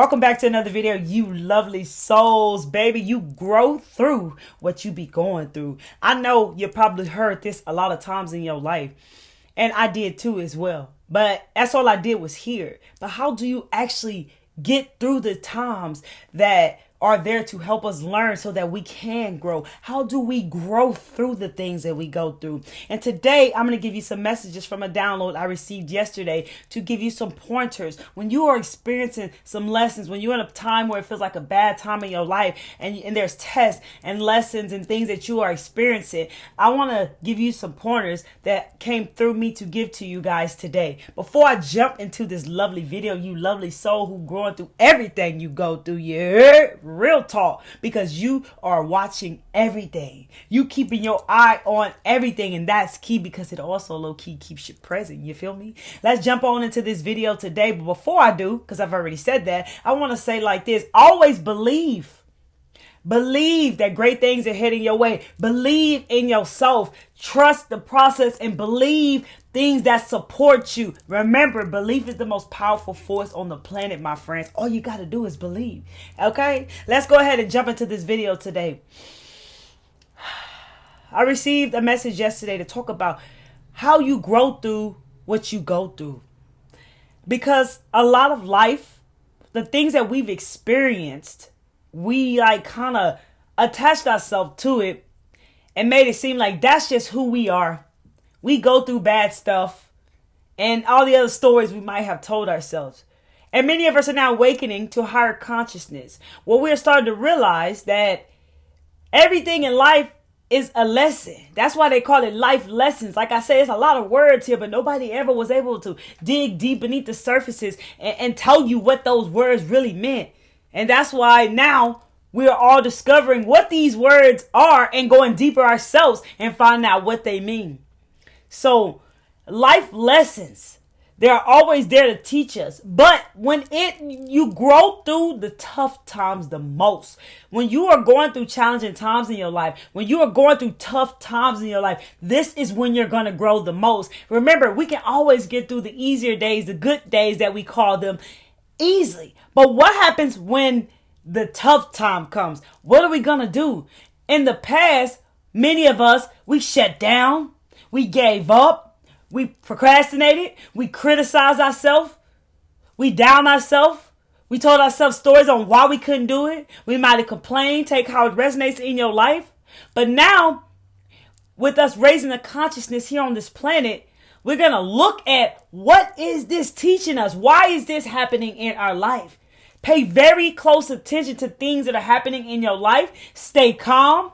Welcome back to another video, you lovely souls. Baby, you grow through what you be going through. I know you probably heard this a lot of times in your life, and I did too as well. But that's all I did was hear. But how do you actually get through the times that are there to help us learn so that we can grow? How do we grow through the things that we go through? And today I'm going to give you some messages from a download I received yesterday to give you some pointers. When you are experiencing some lessons, when you're in a time where it feels like a bad time in your life and there's tests and lessons and things that you are experiencing, I want to give you some pointers that came through me to give to you guys today. Before I jump into this lovely video, you lovely soul who growing through everything you go through, yeah, real talk, because you are watching everything. You keeping your eye on everything, and that's key because it also low-key keeps you present. You feel me? Let's jump on into this video today. But before I do, because I've already said that, I want to say like this: always believe. Believe that great things are heading your way. Believe in yourself. Trust the process and believe things that support you. Remember, belief is the most powerful force on the planet, my friends. All you got to do is believe. Okay? Let's go ahead and jump into this video today. I received a message yesterday to talk about how you grow through what you go through. Because a lot of life, the things that we've experienced, we like kind of attached ourselves to it and made it seem like that's just who we are. We go through bad stuff and all the other stories we might have told ourselves. And many of us are now awakening to higher consciousness, where we're starting to realize that everything in life is a lesson. That's why they call it life lessons. Like I say, it's a lot of words here, but nobody ever was able to dig deep beneath the surfaces and tell you what those words really meant. And that's why now we are all discovering what these words are and going deeper ourselves and find out what they mean. So life lessons, they're always there to teach us. But when you grow through the tough times the most, when you are going through challenging times in your life, when you are going through tough times in your life, this is when you're going to grow the most. Remember, we can always get through the easier days, the good days that we call them, easily. But what happens when the tough time comes? What are we going to do? In the past, many of us, we shut down, we gave up, we procrastinated, we criticized ourselves, we down ourselves, we told ourselves stories on why we couldn't do it. We might have complained, take how it resonates in your life. But now, with us raising the consciousness here on this planet, we're going to look at what is this teaching us? Why is this happening in our life? Pay very close attention to things that are happening in your life. Stay calm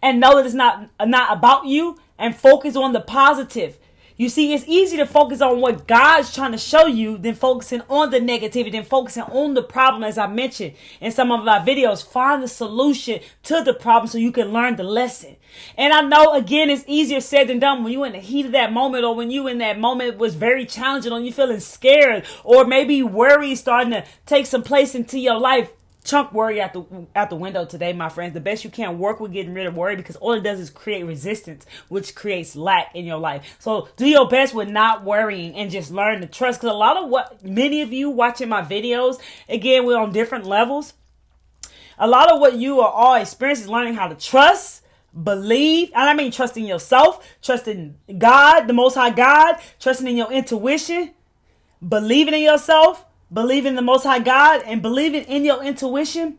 and know that it's not about you, and focus on the positive. You see, it's easy to focus on what God's trying to show you than focusing on the negativity, than focusing on the problem. As I mentioned in some of our videos, find the solution to the problem so you can learn the lesson. And I know, again, it's easier said than done when you're in the heat of that moment, or when you in that moment was very challenging, or you feeling scared, or maybe worry starting to take some place into your life. Chunk worry out the window today, my friends. The best you can, work with getting rid of worry, because all it does is create resistance, which creates lack in your life. So do your best with not worrying and just learn to trust. Because a lot of what many of you watching my videos, again, we're on different levels. A lot of what you are all experiencing is learning how to trust, believe, and I mean trusting yourself, trusting God, the Most High God, trusting in your intuition, believing in yourself, believing in the Most High God, and believing in your intuition,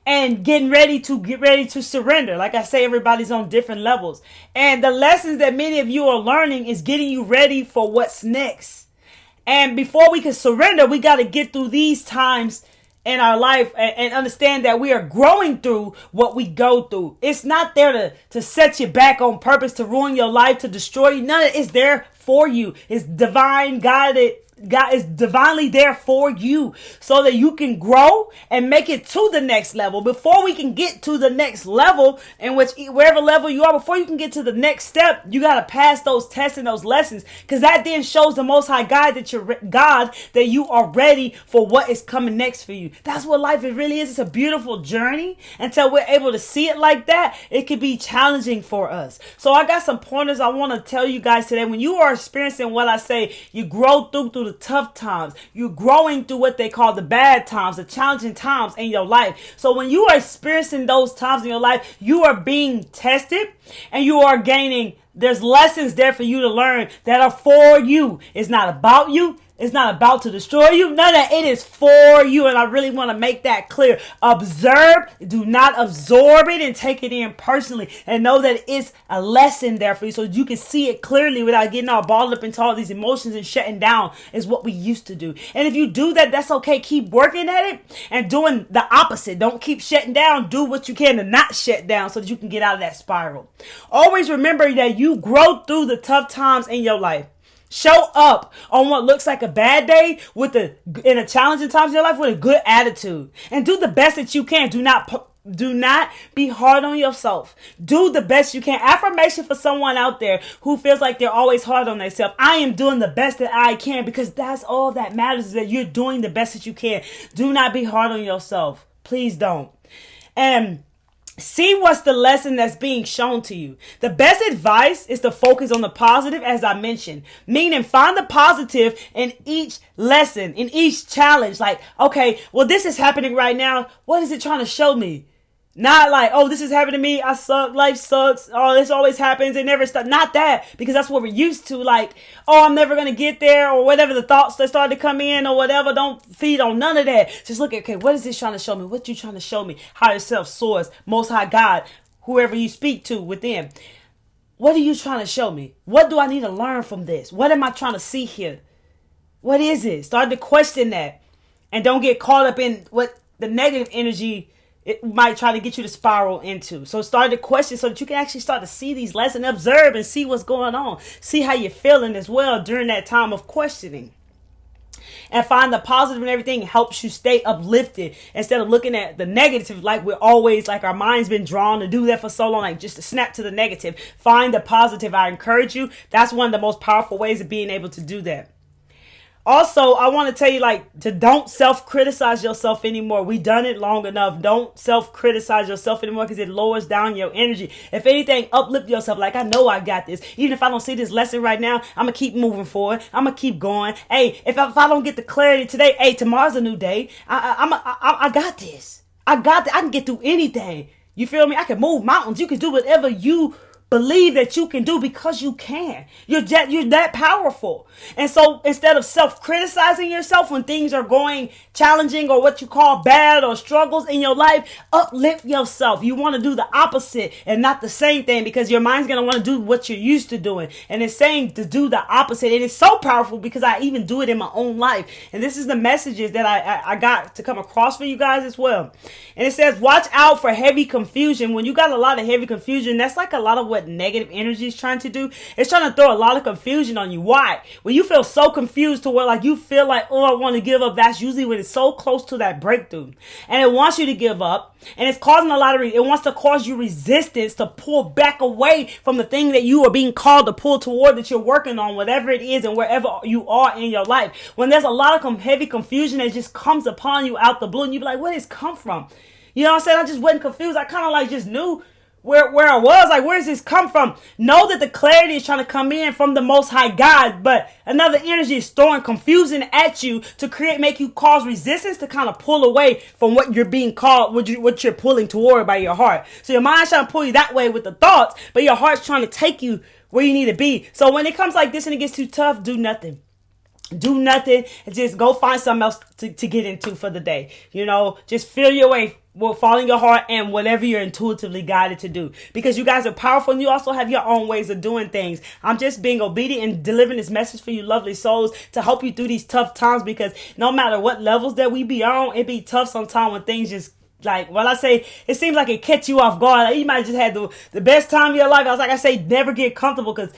and get ready to surrender. Like I say, everybody's on different levels. And the lessons that many of you are learning is getting you ready for what's next. And before we can surrender, we got to get through these times in our life and understand that we are growing through what we go through. It's not there to set you back on purpose, to ruin your life, to destroy you. None of it is there for you. It's divine guided. God is divinely there for you so that you can grow and make it to the next level. Before we can get to the next level, in which wherever level you are, before you can get to the next step, you got to pass those tests and those lessons, because that then shows the Most High God that you are ready for what is coming next for you. That's what life really is. It's a beautiful journey. Until we're able to see it like that, it can be challenging for us. So I got some pointers I want to tell you guys today. When you are experiencing what I say, you grow through through the tough times. You're growing through what they call the bad times, the challenging times in your life. So when you are experiencing those times in your life, you are being tested and you are gaining. There's lessons there for you to learn that are for you. It's not about you. It's not about to destroy you. None of that. It is for you. And I really want to make that clear. Observe. Do not absorb it and take it in personally. And know that it's a lesson there for you so you can see it clearly without getting all balled up into all these emotions and shutting down is what we used to do. And if you do that, that's okay. Keep working at it and doing the opposite. Don't keep shutting down. Do what you can to not shut down so that you can get out of that spiral. Always remember that you grow through the tough times in your life. Show up on what looks like a bad day in a challenging times in your life with a good attitude and do the best that you can. Do not be hard on yourself. Do the best you can. Affirmation for someone out there who feels like they're always hard on themselves. I am doing the best that I can because that's all that matters is that you're doing the best that you can. Do not be hard on yourself. Please don't. And see what's the lesson that's being shown to you. The best advice is to focus on the positive, as I mentioned. Meaning, find the positive in each lesson, in each challenge. Like, okay, well, this is happening right now. What is it trying to show me? Not like, oh, this is happening to me. I suck. Life sucks. Oh, this always happens. It never stops. Not that, because that's what we're used to. Like, oh, I'm never going to get there, or whatever the thoughts that start to come in or whatever. Don't feed on none of that. Just look at, okay, what is this trying to show me? What you trying to show me? Higher self, source, most high God, whoever you speak to within. What are you trying to show me? What do I need to learn from this? What am I trying to see here? What is it? Start to question that. And don't get caught up in what the negative energy it might try to get you to spiral into. So start to question so that you can actually start to see these lessons, observe and see what's going on. See how you're feeling as well during that time of questioning. And find the positive in everything helps you stay uplifted instead of looking at the negative like we're always, like our mind's been drawn to do that for so long, like just to snap to the negative. Find the positive. I encourage you. That's one of the most powerful ways of being able to do that. Also, I want to tell you, to don't self-criticize yourself anymore. We done it long enough. Don't self-criticize yourself anymore because it lowers down your energy. If anything, uplift yourself. Like, I know I got this. Even if I don't see this lesson right now, I'm going to keep moving forward. I'm going to keep going. Hey, if I don't get the clarity today, hey, tomorrow's a new day. I got this. I got this. I can get through anything. You feel me? I can move mountains. You can do whatever you believe that you can do because you can. You're that powerful. And so instead of self-criticizing yourself when things are going challenging or what you call bad or struggles in your life, uplift yourself. You want to do the opposite and not the same thing because your mind's going to want to do what you're used to doing. And it's saying to do the opposite. And it's so powerful because I even do it in my own life. And this is the messages that I got to come across for you guys as well. And it says, watch out for heavy confusion. When you got a lot of heavy confusion, that's like a lot of what negative energy is trying to do. It's trying to throw a lot of confusion on you. Why? When you feel so confused to where you feel like, oh, I want to give up, that's usually when it's so close to that breakthrough. And it wants you to give up. And it's causing a lot of, it wants to cause you resistance to pull back away from the thing that you are being called to pull toward that you're working on, whatever it is and wherever you are in your life. When there's a lot of heavy confusion that just comes upon you out the blue and you be like, where did this come from? You know what I'm saying? I just wasn't confused. I kind of just knew where I was, where does this come from? Know that the clarity is trying to come in from the Most High God, but another energy is throwing confusion at you to make you cause resistance to kind of pull away from what you're being called, what you're pulling toward by your heart. So your mind's trying to pull you that way with the thoughts, but your heart's trying to take you where you need to be. So when it comes like this and it gets too tough, do nothing. Do nothing and just go find something else to get into for the day. Just feel your way. Following your heart and whatever you're intuitively guided to do. Because you guys are powerful and you also have your own ways of doing things. I'm just being obedient and delivering this message for you lovely souls to help you through these tough times because no matter what levels that we be on, it be tough sometimes when things just it seems like it catch you off guard. You might just had the best time of your life. I say, never get comfortable because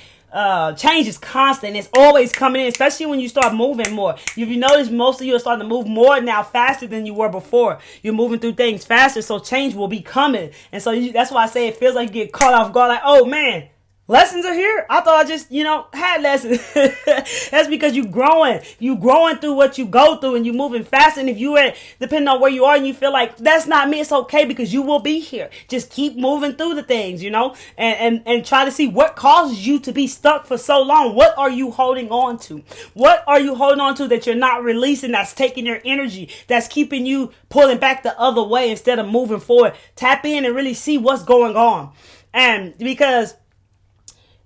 change is constant. It's always coming in, especially when you start moving more. If you notice, most of you are starting to move more now, faster than you were before. You're moving through things faster, so change will be coming. And so that's why I say it feels like you get caught off guard. Like, oh man, Lessons are here. I thought I just, had lessons. That's because you growing. You growing through what you go through and you moving fast. And if you are, depending on where you are and you feel like that's not me, it's okay because you will be here. Just keep moving through the things, and try to see what causes you to be stuck for so long. What are you holding on to? What are you holding on to that you're not releasing, that's taking your energy, that's keeping you pulling back the other way instead of moving forward? Tap in and really see what's going on. And because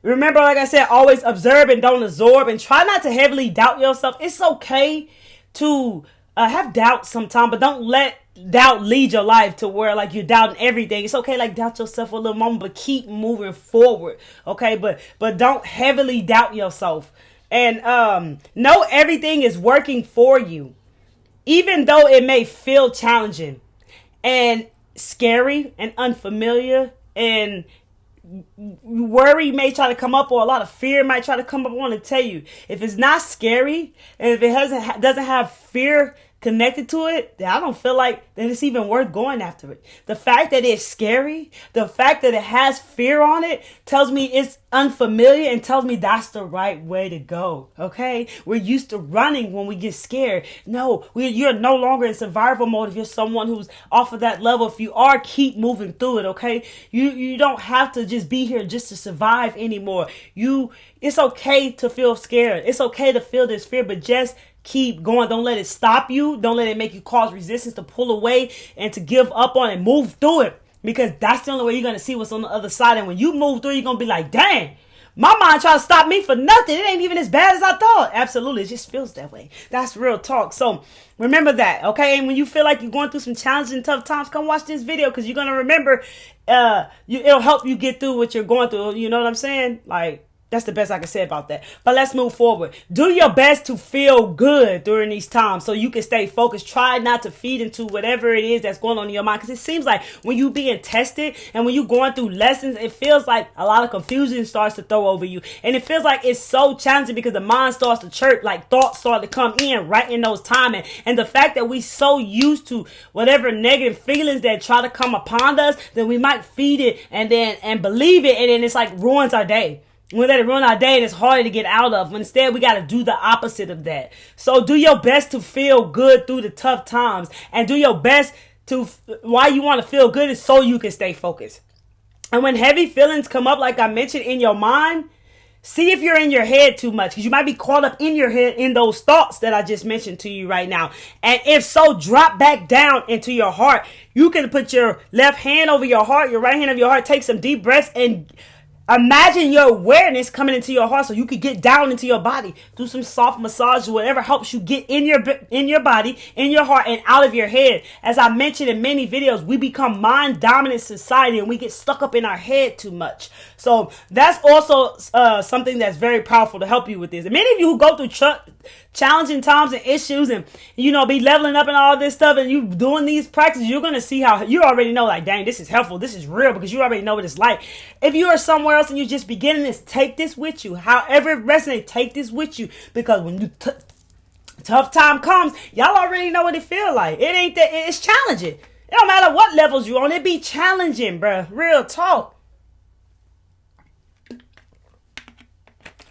remember, like I said, always observe and don't absorb, and try not to heavily doubt yourself. It's okay to have doubt sometimes, but don't let doubt lead your life to where like you're doubting everything. It's okay, like doubt yourself for a little moment, but keep moving forward. Okay, but don't heavily doubt yourself, and know everything is working for you, even though it may feel challenging and scary and unfamiliar, and worry may try to come up, or a lot of fear might try to come up. I want to tell you, if it's not scary and if it doesn't have fear connected to it, then I don't feel like that it's even worth going after it. The fact that it's scary, the fact that it has fear on it, tells me it's unfamiliar and tells me that's the right way to go. Okay, we're used to running when we get scared. No, you're no longer in survival mode if you're someone who's off of that level. If you are, keep moving through it. Okay, you don't have to just be here just to survive anymore. It's okay to feel scared. It's okay to feel this fear, but just keep going. Don't let it stop you. Don't let it make you cause resistance to pull away and to give up on it. Move through it, because that's the only way you're going to see what's on the other side. And when you move through, you're going to be like, dang, my mind trying to stop me for nothing. It ain't even as bad as I thought. Absolutely. It just feels that way. That's real talk. So remember that. Okay. And when you feel like you're going through some challenging, tough times, come watch this video, because you're going to remember, it'll help you get through what you're going through. You know what I'm saying? Like, that's the best I can say about that. But let's move forward. Do your best to feel good during these times so you can stay focused. Try not to feed into whatever it is that's going on in your mind. Because it seems like when you being tested and when you going through lessons, it feels like a lot of confusion starts to throw over you. And it feels like it's so challenging because the mind starts to chirp, like thoughts start to come in right in those times. And the fact that we so used to whatever negative feelings that try to come upon us, then we might feed it and believe it. And then it's like ruins our day. We let it ruin our day and it's harder to get out of. Instead, we got to do the opposite of that. So do your best to feel good through the tough times, and do your best to, why you want to feel good is so you can stay focused. And when heavy feelings come up, like I mentioned, in your mind, see if you're in your head too much, because you might be caught up in your head in those thoughts that I just mentioned to you right now. And if so, drop back down into your heart. You can put your left hand over your heart, your right hand over your heart, take some deep breaths, and imagine your awareness coming into your heart so you could get down into your body. Do some soft massage, whatever helps you get in your body, in your heart, and out of your head. As I mentioned in many videos, we become mind-dominant society and we get stuck up in our head too much. So that's also something that's very powerful to help you with this. And many of you who go through challenging times and issues and, be leveling up and all this stuff, and you doing these practices, you're going to see how you already know, like, dang, this is helpful. This is real, because you already know what it's like. If you are somewhere else and you're just beginning this, take this with you. However it resonates, take this with you, because when you tough time comes, y'all already know what it feel like. It ain't that, it's challenging. It don't matter what levels you on, it be challenging, bruh. Real talk.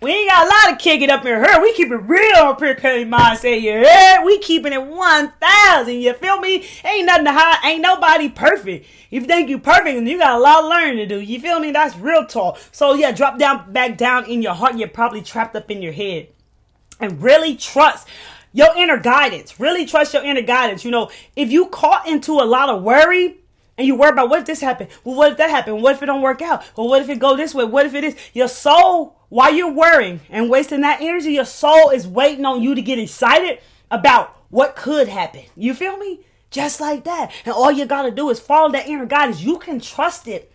We ain't got a lot of kick it up in here. We keep it real up here, K Mindset. You heard? We keeping it 1,000. You feel me? Ain't nothing to hide. Ain't nobody perfect. If you think you perfect, then you got a lot of learning to do. You feel me? That's real talk. So yeah, drop back down in your heart. You're probably trapped up in your head. And really trust your inner guidance. Really trust your inner guidance. If you caught into a lot of worry, and you worry about, what if this happened? Well, what if that happened? What if it don't work out? Well, what if it go this way? What if it is? Your soul, while you're worrying and wasting that energy, your soul is waiting on you to get excited about what could happen. You feel me? Just like that. And all you got to do is follow that inner guidance. You can trust it.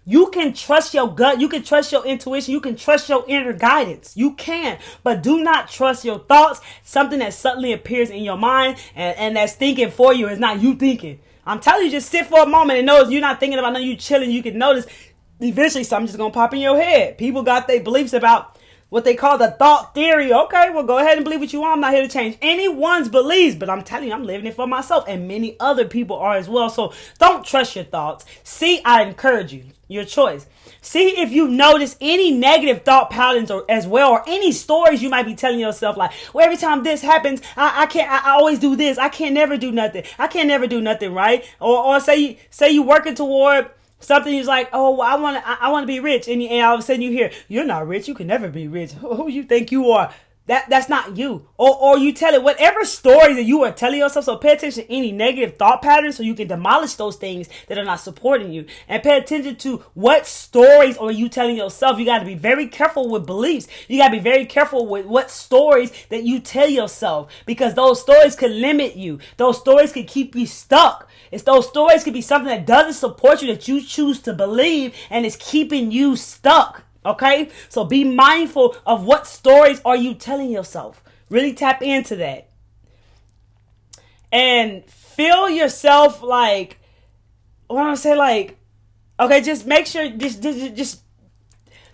You can trust your gut. You can trust your intuition. You can trust your inner guidance. You can. But do not trust your thoughts. Something that suddenly appears in your mind and that's thinking for you is not you thinking. I'm telling you, just sit for a moment and notice you're not thinking about nothing. You chilling. You can notice eventually something's just going to pop in your head. People got their beliefs about what they call the thought theory. Okay, well, go ahead and believe what you want. I'm not here to change anyone's beliefs, but I'm telling you, I'm living it for myself, and many other people are as well. So don't trust your thoughts. See, I encourage you, your choice. See if you notice any negative thought patterns or as well, or any stories you might be telling yourself, like, well, every time this happens, I always do this. I can't never do nothing. I can't never do nothing, right? Or say you working toward something. Is like, oh, well, I want to be rich, and all of a sudden you hear, you're not rich. You can never be rich. Who you think you are? That's not you. Or you tell it whatever stories that you are telling yourself. So pay attention to any negative thought patterns so you can demolish those things that are not supporting you. And pay attention to what stories are you telling yourself. You got to be very careful with beliefs. You got to be very careful with what stories that you tell yourself, because those stories could limit you. Those stories could keep you stuck. Those stories could be something that doesn't support you, that you choose to believe, and is keeping you stuck. Okay, so be mindful of what stories are you telling yourself. Really tap into that. And feel yourself like, I want to say, like, okay, just make sure, just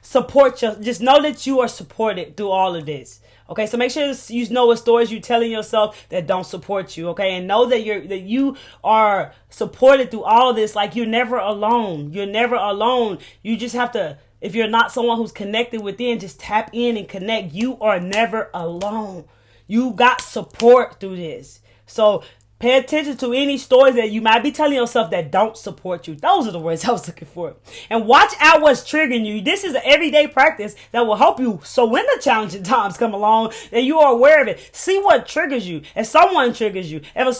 support just know that you are supported through all of this. Okay, so make sure you know what stories you're telling yourself that don't support you. Okay, and know that you are supported through all of this. Like, you're never alone. You're never alone. You just have to, if you're not someone who's connected within, just tap in and connect. You are never alone. You got support through this. So pay attention to any stories that you might be telling yourself that don't support you. Those are the words I was looking for. And watch out what's triggering you. This is an everyday practice that will help you. So when the challenging times come along, that you are aware of it. See what triggers you. If someone triggers you, ever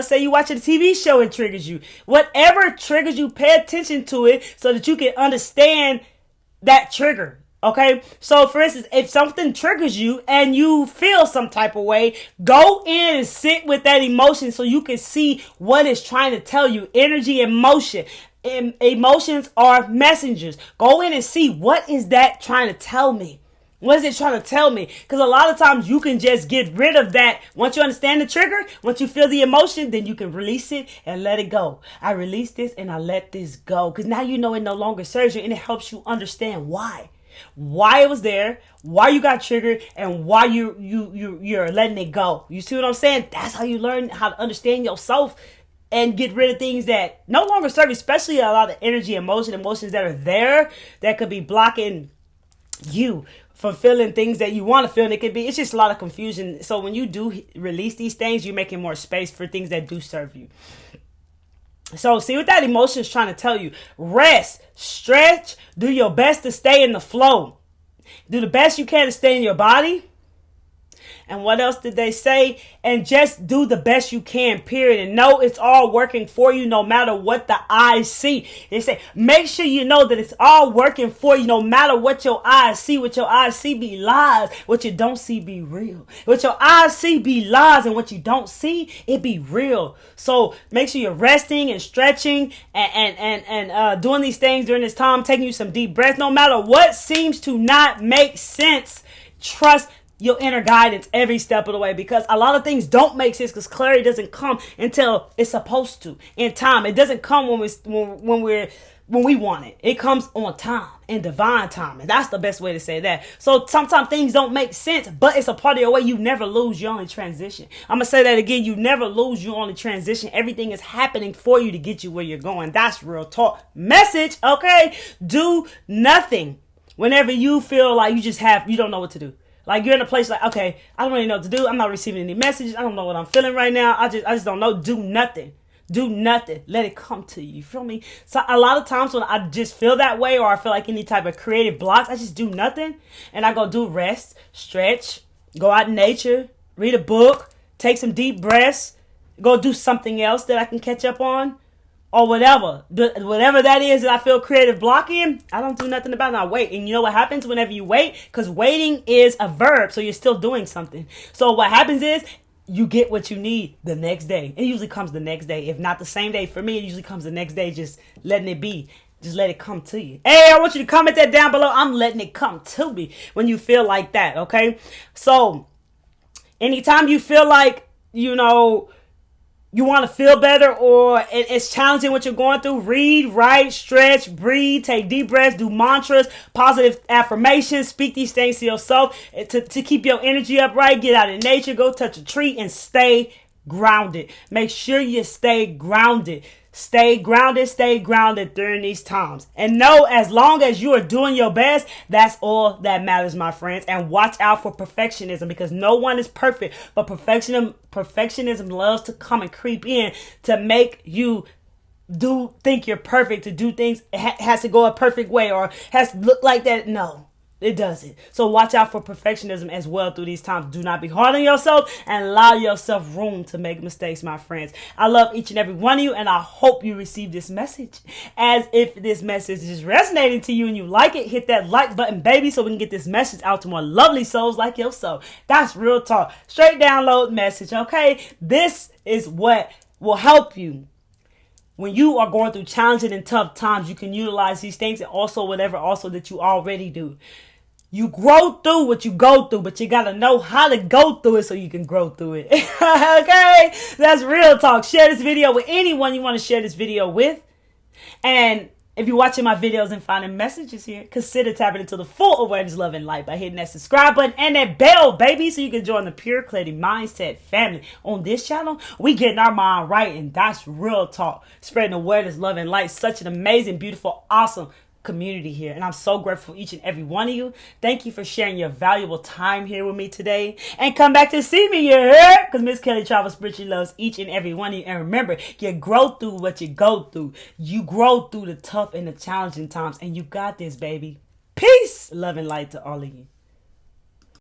say you watch a TV show, it triggers you. Whatever triggers you, pay attention to it so that you can understand that trigger. Okay, so for instance, if something triggers you and you feel some type of way, go in and sit with that emotion so you can see what it's trying to tell you. Energy and motion. Emotions are messengers. Go in and see, what is that trying to tell me? What is it trying to tell me? Because a lot of times you can just get rid of that. Once you understand the trigger, once you feel the emotion, then you can release it and let it go. I release this and I let this go. Because now you know it no longer serves you, and it helps you understand why it was there, why you got triggered, and why you're letting it go. You see what I'm saying? That's how you learn how to understand yourself and get rid of things that no longer serve you, especially a lot of energy, emotions that are there that could be blocking you from feeling things that you want to feel. And it's just a lot of confusion. So when you do release these things, you're making more space for things that do serve you. So see what that emotion is trying to tell you. Rest, stretch, do your best to stay in the flow. Do the best you can to stay in your body. And what else did they say? And just do the best you can, period. And know it's all working for you no matter what the eyes see. They say, make sure you know that it's all working for you no matter what your eyes see. What your eyes see be lies. What you don't see be real. What your eyes see be lies. And what you don't see, it be real. So make sure you're resting and stretching and doing these things during this time. Taking you some deep breaths. No matter what seems to not make sense, trust your inner guidance every step of the way, because a lot of things don't make sense because clarity doesn't come until it's supposed to in time. It doesn't come when we want it. It comes on time, in divine time, and that's the best way to say that. So sometimes things don't make sense, but it's a part of your way. You never lose. You only transition. I'm gonna say that again. You never lose. You only transition. Everything is happening for you to get you where you're going. That's real talk. Message. Okay. Do nothing whenever you feel like you don't know what to do. Like, you're in a place like, okay, I don't really know what to do. I'm not receiving any messages. I don't know what I'm feeling right now. I just don't know. Do nothing. Do nothing. Let it come to you. You feel me? So a lot of times when I just feel that way, or I feel like any type of creative blocks, I just do nothing. And I go do rest, stretch, go out in nature, read a book, take some deep breaths, go do something else that I can catch up on. Or whatever that is that I feel creative block in, I don't do nothing about it. I wait. And you know what happens whenever you wait? Because waiting is a verb, so you're still doing something. So what happens is you get what you need the next day. It usually comes the next day. If not the same day, for me, it usually comes the next day, just letting it be. Just let it come to you. Hey, I want you to comment that down below. I'm letting it come to me when you feel like that, okay? So anytime you feel like, you want to feel better, or it's challenging what you're going through, read, write, stretch, breathe, take deep breaths, do mantras, positive affirmations, speak these things to yourself to keep your energy upright. Get out in nature, go touch a tree, and stay grounded. Make sure you stay grounded. Stay grounded during these times. And know, as long as you are doing your best, that's all that matters, my friends. And watch out for perfectionism, because no one is perfect. But perfectionism loves to come and creep in to make you think you're perfect, to do things has to go a perfect way or has to look like that. No. It doesn't. So watch out for perfectionism as well through these times. Do not be hard on yourself and allow yourself room to make mistakes, my friends. I love each and every one of you, and I hope you receive this message. As if this message is resonating to you and you like it, hit that like button, baby, so we can get this message out to more lovely souls like yourself. That's real talk. Straight download message, okay? This is what will help you. When you are going through challenging and tough times, you can utilize these things, and also whatever also that you already do. You grow through what you go through, but you got to know how to go through it so you can grow through it. Okay? That's real talk. Share this video with anyone you want to share this video with. And if you're watching my videos and finding messages here, consider tapping into the full awareness, love, and light by hitting that subscribe button and that bell, baby, so you can join the Pure Clarity Mindset family. On this channel, we getting our mind right, and that's real talk. Spreading awareness, love, and light. Such an amazing, beautiful, awesome community here, and I'm so grateful for each and every one of you. Thank you for sharing your valuable time here with me today, and come back to see me, you heard? Because Miss Kelly Travels Spiritually loves each and every one of you. And remember, you grow through what you go through. You grow through the tough and the challenging times, and you got this, baby. Peace, love, and light to all of you.